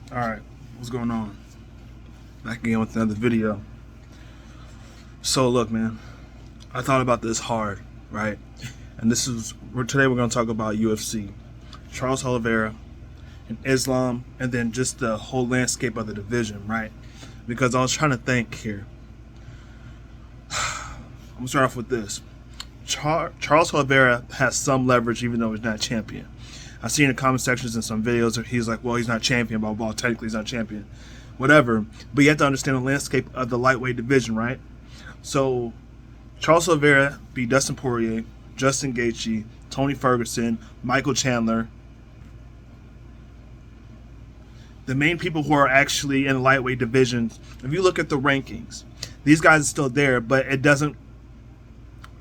Alright, what's going on? Back again with another video. So look, man, I thought about this hard, right? And today we're going to talk about UFC, Charles Oliveira, and Islam, and then just the whole landscape of the division, right? Because I was trying to think here. I'm going to start off with this. Charles Oliveira has some leverage even though he's not champion. I've seen in the comment sections in some videos where he's like, well, he's not champion, blah, blah, blah. Technically, he's not champion. Whatever. But you have to understand the landscape of the lightweight division, right? So, Charles Oliveira beat Dustin Poirier, Justin Gaethje, Tony Ferguson, Michael Chandler. The main people who are actually in the lightweight divisions, if you look at the rankings, these guys are still there, but it doesn't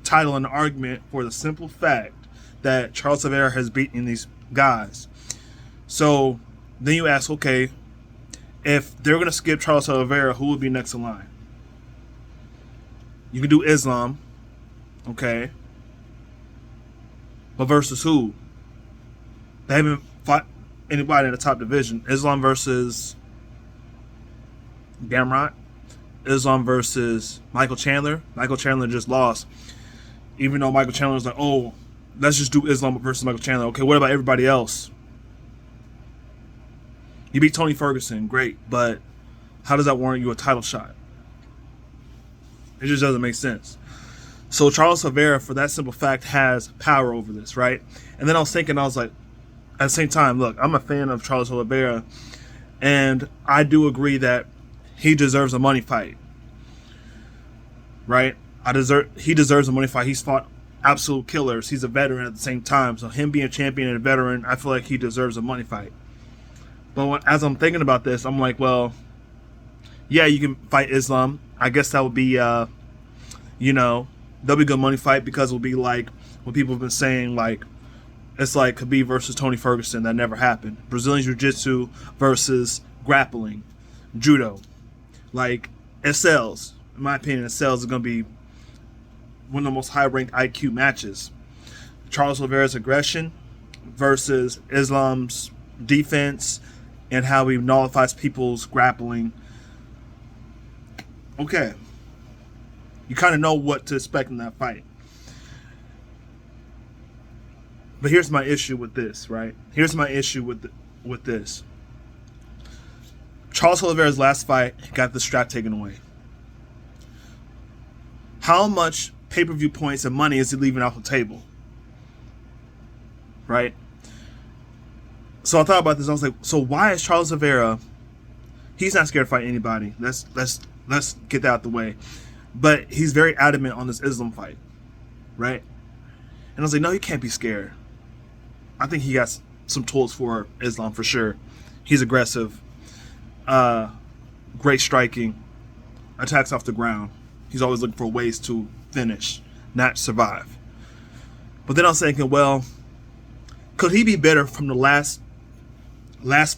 title an argument for the simple fact that Charles Oliveira has beaten these guys. So then you ask, okay, if they're going to skip Charles Oliveira, who would be next in line? You can do Islam, okay, but versus who? They haven't fought anybody in the top division. Islam versus Gamrot. Islam versus Michael Chandler. Michael Chandler just lost. Even though Michael Chandler was like, oh, let's just do Islam versus Michael Chandler. Okay, what about everybody else? You beat Tony Ferguson, great, but how does that warrant you a title shot? It just doesn't make sense. So Charles Oliveira, for that simple fact, has power over this, right? And then I was thinking, I was like, at the same time, look, I'm a fan of Charles Oliveira, and I do agree that he deserves a money fight, right? He deserves a money fight. He's fought absolute killers. He's a veteran at the same time. So him being a champion and a veteran, I feel like he deserves a money fight. But as I'm thinking about this, I'm like, well, yeah, you can fight Islam. I guess that would be, that'll be a good money fight because it'll be like what people have been saying, like, it's like Khabib versus Tony Ferguson. That never happened. Brazilian Jiu-Jitsu versus grappling, judo. Like, it sells. In my opinion, it sells. Is going to be one of the most high-ranked IQ matches. Charles Oliveira's aggression versus Islam's defense and how he nullifies people's grappling. Okay. You kind of know what to expect in that fight. But here's my issue with this, right? Here's my issue with this. Charles Oliveira's last fight got the strap taken away. How much pay-per-view points and money is he leaving off the table? Right? So I thought about this. I was like, so why is Charles Oliveira? He's not scared to fight anybody. Let's get that out the way. But he's very adamant on this Islam fight, right? And I was like, no, he can't be scared. I think he got some tools for Islam for sure. He's aggressive, great striking, attacks off the ground. He's always looking for ways to finish, not survive. But then I was thinking, well, could he be better from the last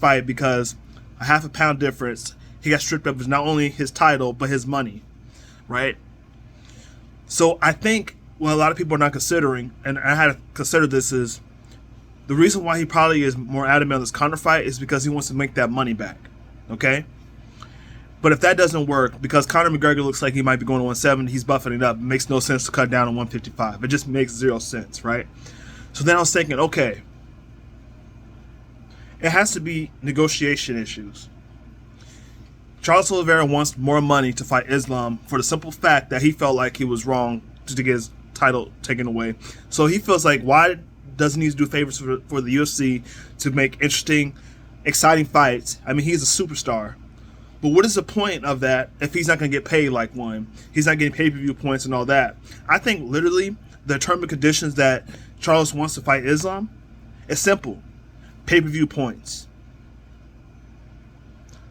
fight because a half a pound difference, he got stripped of not only his title, but his money, right? So I think what a lot of people are not considering, and I had to consider this, is the reason why he probably is more adamant on this Conor fight is because he wants to make that money back, okay? But if that doesn't work, because Conor McGregor looks like he might be going to 170, he's buffing it up. It makes no sense to cut down to 155. It just makes zero sense, right? So then I was thinking, okay, it has to be negotiation issues. Charles Oliveira wants more money to fight Islam for the simple fact that he felt like he was wrong to get his title taken away. So he feels like, why doesn't he do favors for the UFC to make interesting, exciting fights? I mean, he's a superstar. But what is the point of that if he's not going to get paid like one? He's not getting pay-per-view points and all that. I think literally the term and conditions that Charles wants to fight Islam is simple. Pay-per-view points.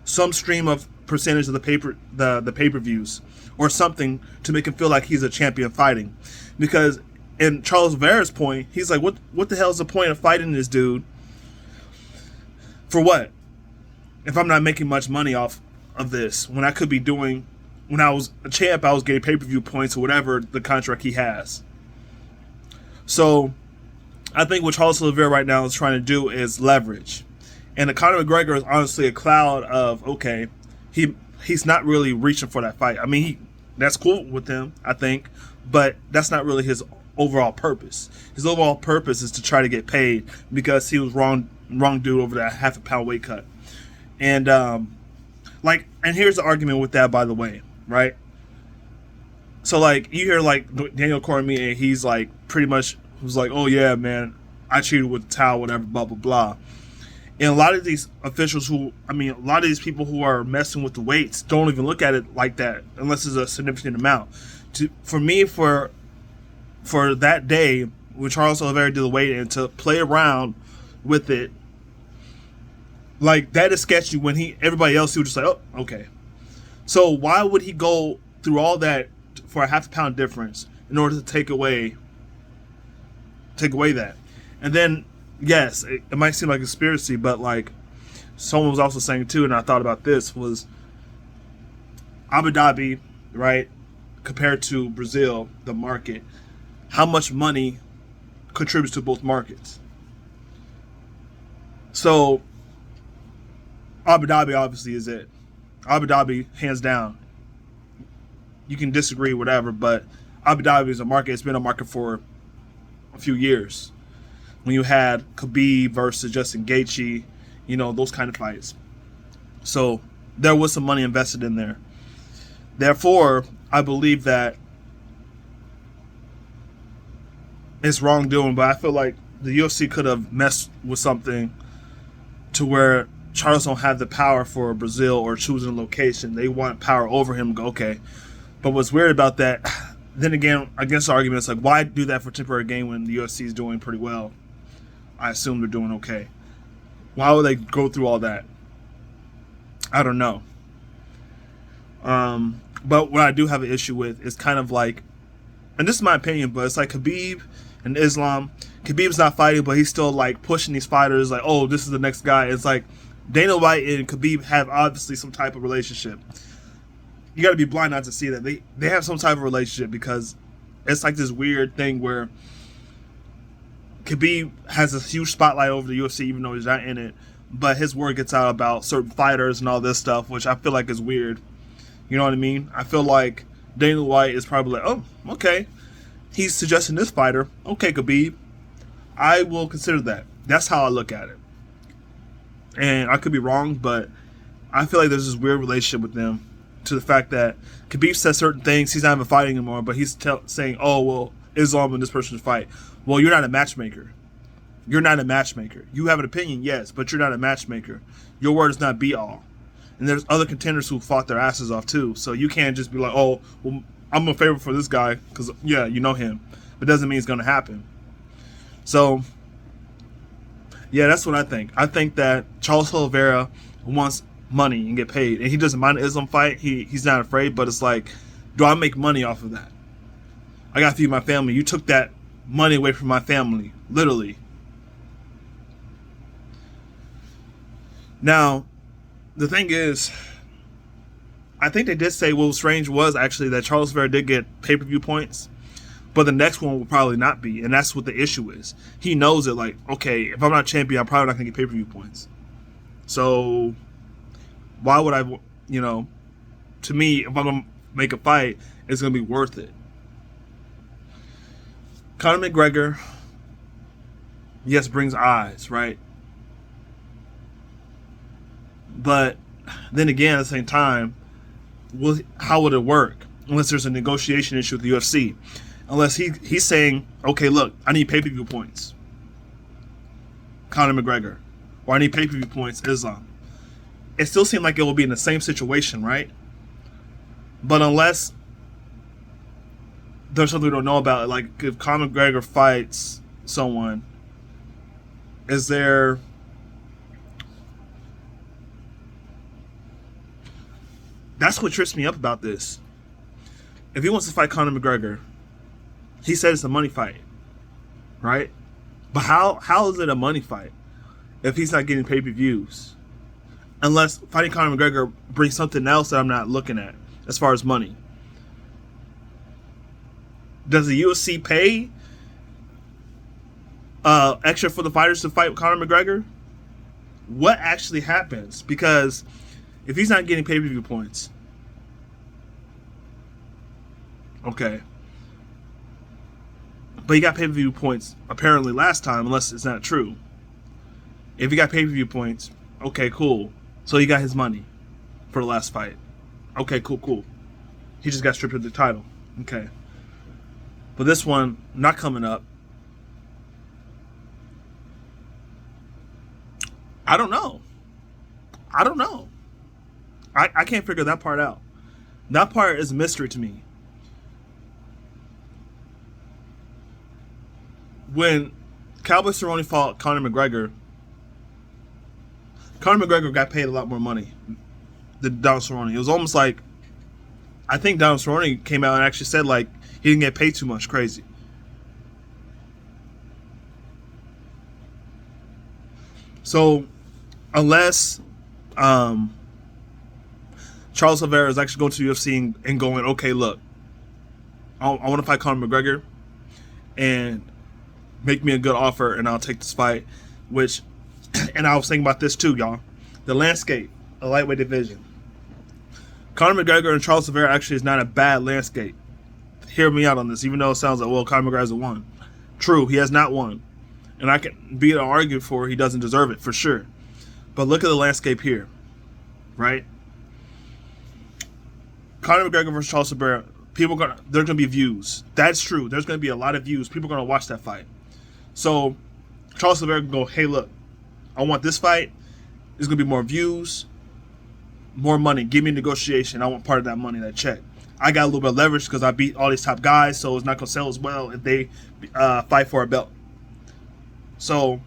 Some stream of percentage of the pay-per-views or something to make him feel like he's a champion fighting. Because in Charles Oliveira's point, he's like, what the hell is the point of fighting this dude? For what? If I'm not making much money off of this, when I could be doing, when I was a champ, I was getting pay-per-view points or whatever the contract he has. So I think what Charles Oliveira right now is trying to do is leverage. And the Conor McGregor is honestly a cloud of, okay, he's not really reaching for that fight. I mean, that's cool with him, I think, but that's not really his overall purpose. His overall purpose is to try to get paid because he was wrong dude over that half a pound weight cut. And and here's the argument with that, by the way, right? So like you hear like Daniel Cormier, he's like pretty much was like, oh yeah, man, I cheated with the towel, whatever, blah blah blah. And a lot of these officials a lot of these people who are messing with the weights don't even look at it like that unless it's a significant amount. For that day when Charles Oliveira did the weight and to play around with it, like that is sketchy. When everybody else he was just like, oh, okay. So why would he go through all that for a half a pound difference in order to take away that? And then yes, it might seem like a conspiracy, but like someone was also saying too, and I thought about this, was Abu Dhabi, right, compared to Brazil, the market, how much money contributes to both markets. So Abu Dhabi obviously is it. Abu Dhabi, hands down. You can disagree, whatever, but Abu Dhabi is a market. It's been a market for a few years. When you had Khabib versus Justin Gaethje, those kind of fights. So there was some money invested in there. Therefore, I believe that it's wrongdoing, but I feel like the UFC could have messed with something to where Charles don't have the power for Brazil or choosing a location. They want power over him. Go, okay. But what's weird about that, then again, against the argument, it's like, why do that for temporary gain when the UFC is doing pretty well? I assume they're doing okay. Why would they go through all that? I don't know. But what I do have an issue with is kind of like, and this is my opinion, but it's like Khabib and Islam. Khabib's not fighting, but he's still like pushing these fighters like, oh, this is the next guy. It's like Dana White and Khabib have obviously some type of relationship. You got to be blind not to see that. They have some type of relationship because it's like this weird thing where Khabib has a huge spotlight over the UFC even though he's not in it, but his word gets out about certain fighters and all this stuff, which I feel like is weird. You know what I mean? I feel like Dana White is probably like, oh, okay. He's suggesting this fighter. Okay, Khabib. I will consider that. That's how I look at it. And I could be wrong, but I feel like there's this weird relationship with them to the fact that Khabib says certain things. He's not even fighting anymore, but he's saying, oh, well, Islam and this person to fight. Well, you're not a matchmaker. You're not a matchmaker. You have an opinion, yes, but you're not a matchmaker. Your word is not be all. And there's other contenders who fought their asses off too. So you can't just be like, oh, well, I'm a favorite for this guy because, yeah, you know him. But it doesn't mean it's going to happen. So, yeah, that's what I think. I think that Charles Oliveira wants money and get paid. And he doesn't mind an Islam fight. He's not afraid. But it's like, do I make money off of that? I got to feed my family. You took that money away from my family, literally. Now, the thing is, I think they did say what was strange was actually that Charles Oliveira did get pay-per-view points, but the next one will probably not be, and that's what the issue is. He knows it, like, okay, if I'm not champion, I'm probably not going to get pay-per-view points. So, why would I, to me, if I'm going to make a fight, it's going to be worth it. Conor McGregor, yes, brings eyes, right? But then again, at the same time, how would it work? Unless there's a negotiation issue with the UFC. Unless he's saying, okay, look, I need pay-per-view points, Conor McGregor. Or I need pay-per-view points, Islam. It still seems like it will be in the same situation, right? But unless there's something we don't know about it, like if Conor McGregor fights someone, is there... That's what trips me up about this. If he wants to fight Conor McGregor, he said it's a money fight, right? But how is it a money fight if he's not getting pay-per-views? Unless fighting Conor McGregor brings something else that I'm not looking at as far as money. Does the UFC pay extra for the fighters to fight Conor McGregor? what actually happens? Because if he's not getting pay-per-view points, okay, but he got pay-per-view points apparently last time, unless it's not true. If he got pay-per-view points, okay, cool. So he got his money for the last fight. Okay, cool. He just got stripped of the title. Okay. But this one, not coming up. I don't know. I can't figure that part out. That part is a mystery to me. When Cowboy Cerrone fought Conor McGregor got paid a lot more money than Donald Cerrone. It was almost like, I think Donald Cerrone came out and actually said like he didn't get paid too much. Crazy. So unless Charles Oliveira is actually going to the UFC and going, okay, look, I want to fight Conor McGregor and make me a good offer and I'll take this fight, which, and I was thinking about this too, y'all. The landscape, a lightweight division. Conor McGregor and Charles Oliveira actually is not a bad landscape. Hear me out on this, even though it sounds like, well, Conor McGregor hasn't won. True, he has not won. And I can be argued for he doesn't deserve it, for sure. But look at the landscape here, right? Conor McGregor versus Charles Oliveira, there's gonna be views. That's true. There's gonna be a lot of views. People are gonna watch that fight. So Charles Oliveira can go, hey, look, I want this fight. There's gonna be more views, more money. Give me a negotiation. I want part of that money, that check. I got a little bit of leverage because I beat all these top guys, so it's not gonna sell as well if they fight for a belt. So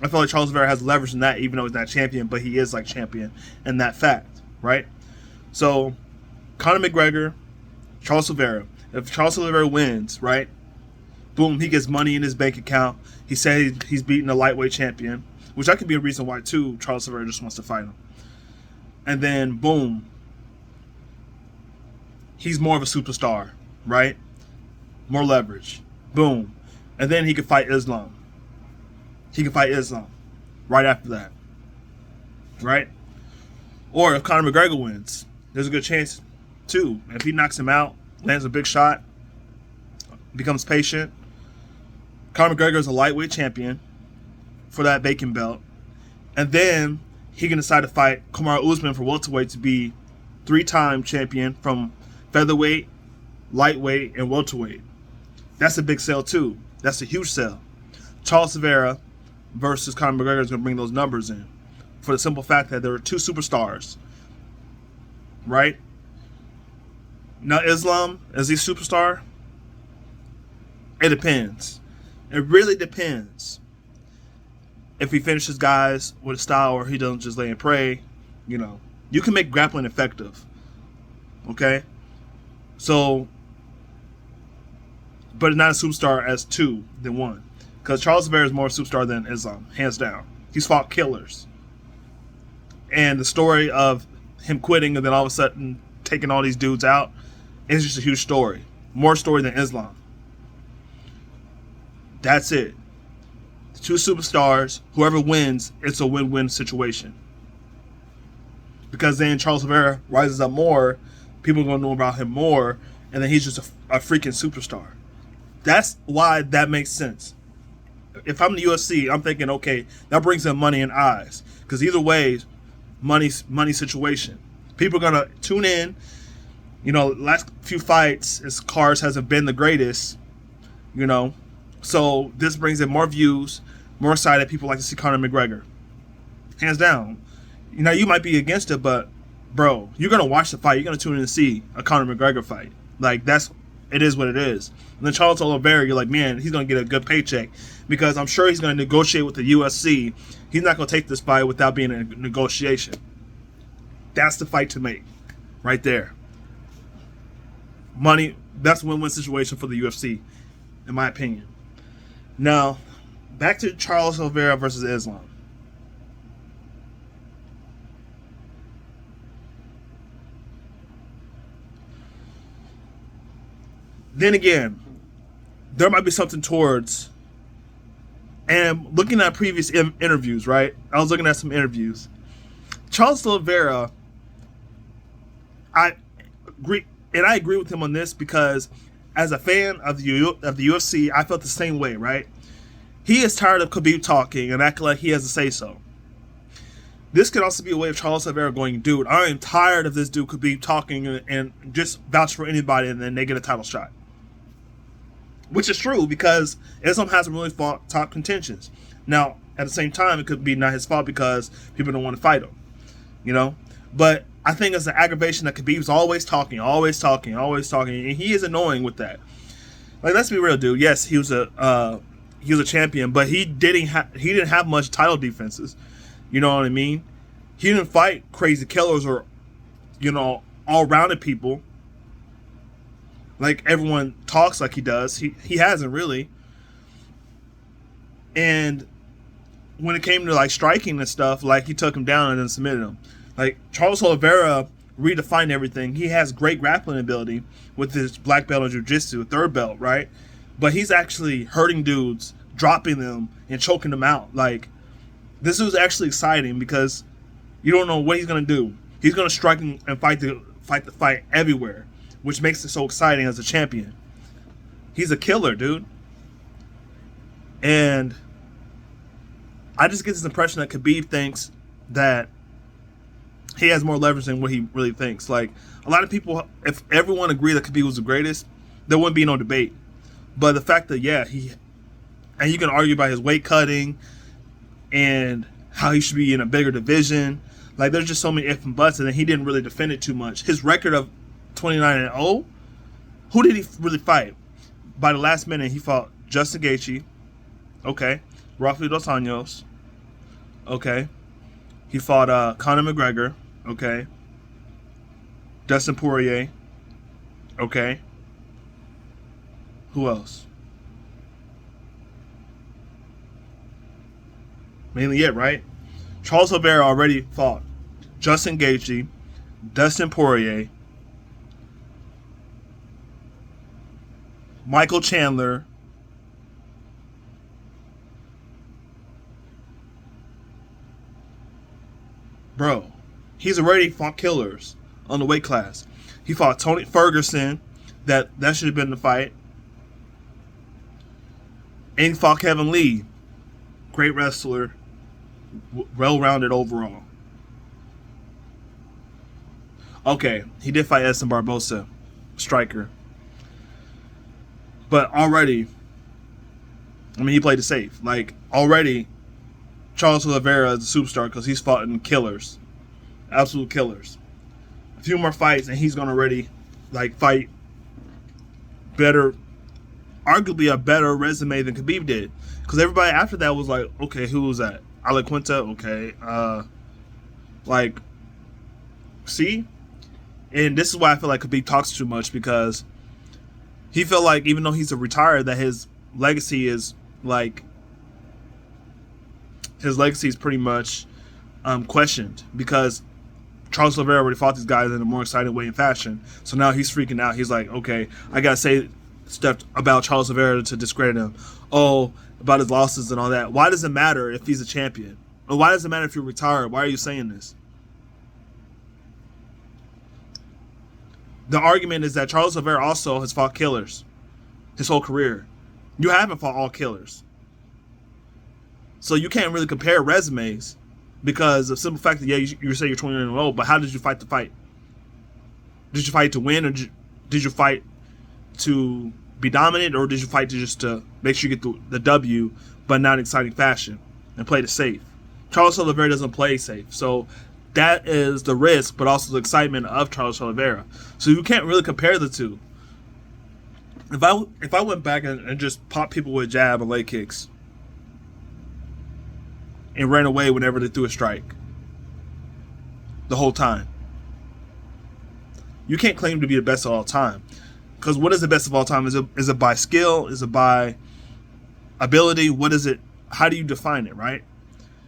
I feel like Charles Oliveira has leverage in that, even though he's not champion, but he is like champion in that fact, right? So Conor McGregor, Charles Oliveira. If Charles Oliveira wins, right, boom, he gets money in his bank account. He said he's beating a lightweight champion, which that could be a reason why too Charles Oliveira just wants to fight him. And then boom, he's more of a superstar, right? More leverage. Boom. And then he could fight Islam. Right after that. Right? Or if Conor McGregor wins, there's a good chance too. If he knocks him out, lands a big shot, becomes patient. Conor McGregor is a lightweight champion for that bacon belt. And then he can decide to fight Kamaru Usman for welterweight to be 3-time champion from featherweight, lightweight, and welterweight. That's a big sell too. That's a huge sell. Charles Oliveira versus Conor McGregor is going to bring those numbers in for the simple fact that there are two superstars, right? Now Islam, is he a superstar? It depends. It really depends. If he finishes guys with a style or he doesn't just lay and pray, you know, you can make grappling effective. Okay? So, but not a superstar as 2 than 1. Because Charles Oliveira is more a superstar than Islam, hands down. He's fought killers. And the story of him quitting and then all of a sudden taking all these dudes out is just a huge story. More story than Islam. That's it. The 2 superstars, whoever wins, it's a win-win situation. Because then Charles Oliveira rises up more, people are going to know about him more, and then he's just a freaking superstar. That's why that makes sense. If I'm the UFC, I'm thinking, okay, that brings in money and eyes. Because either way, money situation. People are going to tune in. You know, last few fights, his cards hasn't been the greatest, you know. So this brings in more views, more excited. People like to see Conor McGregor. Hands down. You know, you might be against it, but, bro, you're going to watch the fight. You're going to tune in to see a Conor McGregor fight. Like, it is what it is. And then Charles Oliveira, you're like, man, he's going to get a good paycheck because I'm sure he's going to negotiate with the UFC. He's not going to take this fight without being in a negotiation. That's the fight to make right there. Money, that's a win-win situation for the UFC, in my opinion. Now, back to Charles Oliveira versus Islam. Then again, there might be something towards And looking at previous interviews, right? I was looking at some interviews. Charles Oliveira, I agree, and I agree with him on this because as a fan of the UFC, I felt the same way, right? He is tired of Khabib talking and acting like he has to say so. This could also be a way of Charles Oliveira going, dude, I am tired of this dude Khabib talking and just vouch for anybody and then they get a title shot. Which is true because Islam hasn't really fought top contentions. Now, at the same time, it could be not his fault because people don't want to fight him, you know? But I think it's an aggravation that Khabib's always talking, and he is annoying with that. Like, let's be real, dude. Yes, he was a champion, but he didn't have much title defenses. You know what I mean? He didn't fight crazy killers or, all-rounded people. Like everyone talks like he does. He hasn't really. And when it came to like striking and stuff, like he took him down and then submitted him. Like Charles Oliveira redefined everything. He has great grappling ability with his black belt in jiu-jitsu, third belt, right? But he's actually hurting dudes, dropping them, and choking them out. Like, this is actually exciting because you don't know what he's gonna do. He's gonna strike and fight the fight everywhere, which makes it so exciting as a champion. He's a killer, dude. And I just get this impression that Khabib thinks that he has more leverage than what he really thinks. Like, a lot of people, if everyone agreed that Khabib was the greatest, there wouldn't be no debate. But the fact that, and you can argue about his weight cutting and how he should be in a bigger division. Like, there's just so many ifs and buts, and then he didn't really defend it too much. His record of 29-0, who did he really fight? By the last minute, he fought Justin Gaethje, okay, Rafael Dos Anjos, okay. He fought Conor McGregor, okay. Dustin Poirier, okay. Who else? Mainly it, right? Charles Oliveira already fought Justin Gaethje, Dustin Poirier, Michael Chandler, bro, he's already fought killers on the weight class. He fought Tony Ferguson, that should have been the fight. And he fought Kevin Lee, great wrestler, well-rounded overall. Okay, he did fight Edson Barbosa, striker. But already, he played it safe. Like, already, Charles Oliveira is a superstar because he's fought in killers. Absolute killers. A few more fights and he's going to already, fight better, arguably a better resume than Khabib did. Because everybody after that was like, okay, who was that? Ale Quinta? Okay. See? And this is why I feel like Khabib talks too much, because he felt like, even though he's a retired, that his legacy is pretty much questioned, because Charles Oliveira already fought these guys in a more exciting way and fashion. So now he's freaking out. He's like, okay, I gotta say stuff about Charles Oliveira to discredit him. Oh, about his losses and all that. Why does it matter if he's a champion? Or why does it matter if you're retired? Why are you saying this? The argument is that Charles Oliveira also has fought killers his whole career. You haven't fought all killers. So you can't really compare resumes, because of the simple fact that, you say you're 29-0, but how did you fight the fight? Did you fight to win, or did you fight to be dominant, or did you fight to make sure you get the W, but not in exciting fashion, and play it safe? Charles Oliveira doesn't play safe. So that is the risk, but also the excitement of Charles Oliveira. So you can't really compare the two. If I went back and just popped people with jab and leg kicks and ran away whenever they threw a strike the whole time, you can't claim to be the best of all time. Because what is the best of all time? Is it by skill? Is it by ability? What is it? How do you define it, right?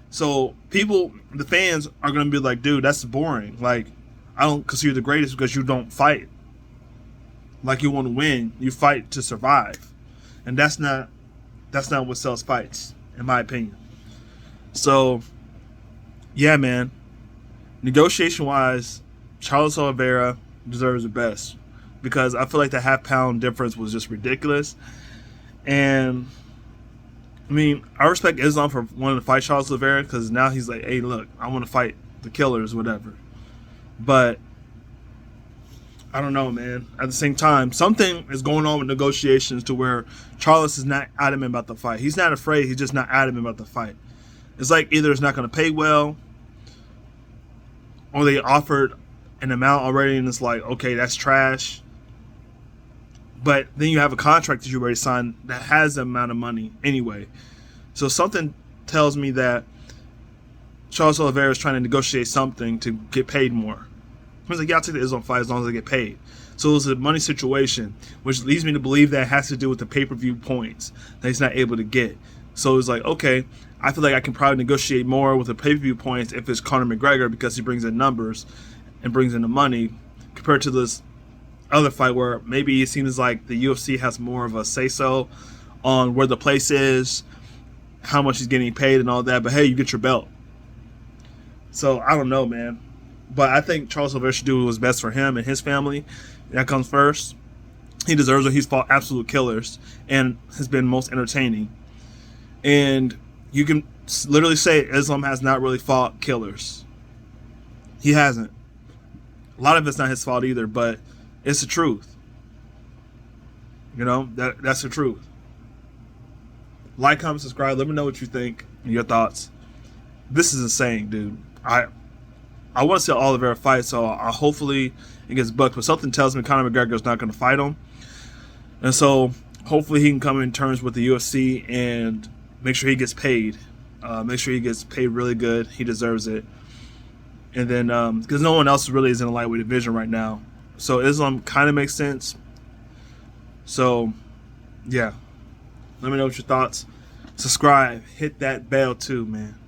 So people, the fans, are going to be like, dude, that's boring. Like, I don't consider you the greatest because you don't fight like you want to win. You fight to survive. And that's not what sells fights. in my opinion. So, yeah, man. Negotiation-wise, Charles Oliveira deserves the best because I feel like the half-pound difference was just ridiculous. And, I mean, I respect Islam for wanting to fight Charles Oliveira because now he's like, hey, look, I want to fight the killers, whatever. But I don't know, man. At the same time, something is going on with negotiations to where Charles is not adamant about the fight. He's not afraid. He's just not adamant about the fight. It's like either it's not going to pay well, or they offered an amount already and it's like, okay, that's trash. But then you have a contract that you already signed that has the amount of money anyway. So something tells me that Charles Oliveira is trying to negotiate something to get paid more. He's like, yeah, I'll take the Islam fight as long as I get paid. So it's a money situation, which leads me to believe that it has to do with the pay-per-view points that he's not able to get. So it's like, okay, I feel like I can probably negotiate more with the pay-per-view points if it's Conor McGregor because he brings in numbers and brings in the money compared to this other fight where maybe it seems like the UFC has more of a say-so on where the place is, how much he's getting paid and all that. But hey, you get your belt. So I don't know, man. But I think Charles Oliveira should do what's best for him and his family. That comes first. He deserves it. He's fought absolute killers and has been most entertaining. And you can literally say Islam has not really fought killers. He hasn't. A lot of it's not his fault either, but it's the truth. You know, that's the truth. Like, comment, subscribe. Let me know what you think and your thoughts. This is insane, dude. I want to see Oliveira fight, so hopefully it gets booked. But something tells me Conor McGregor is not going to fight him. And so hopefully he can come in terms with the UFC and make sure he gets paid. Make sure he gets paid really good. He deserves it. And then, because no one else really is in the lightweight division right now. So Islam kind of makes sense. So, yeah. Let me know what your thoughts. Subscribe. Hit that bell too, man.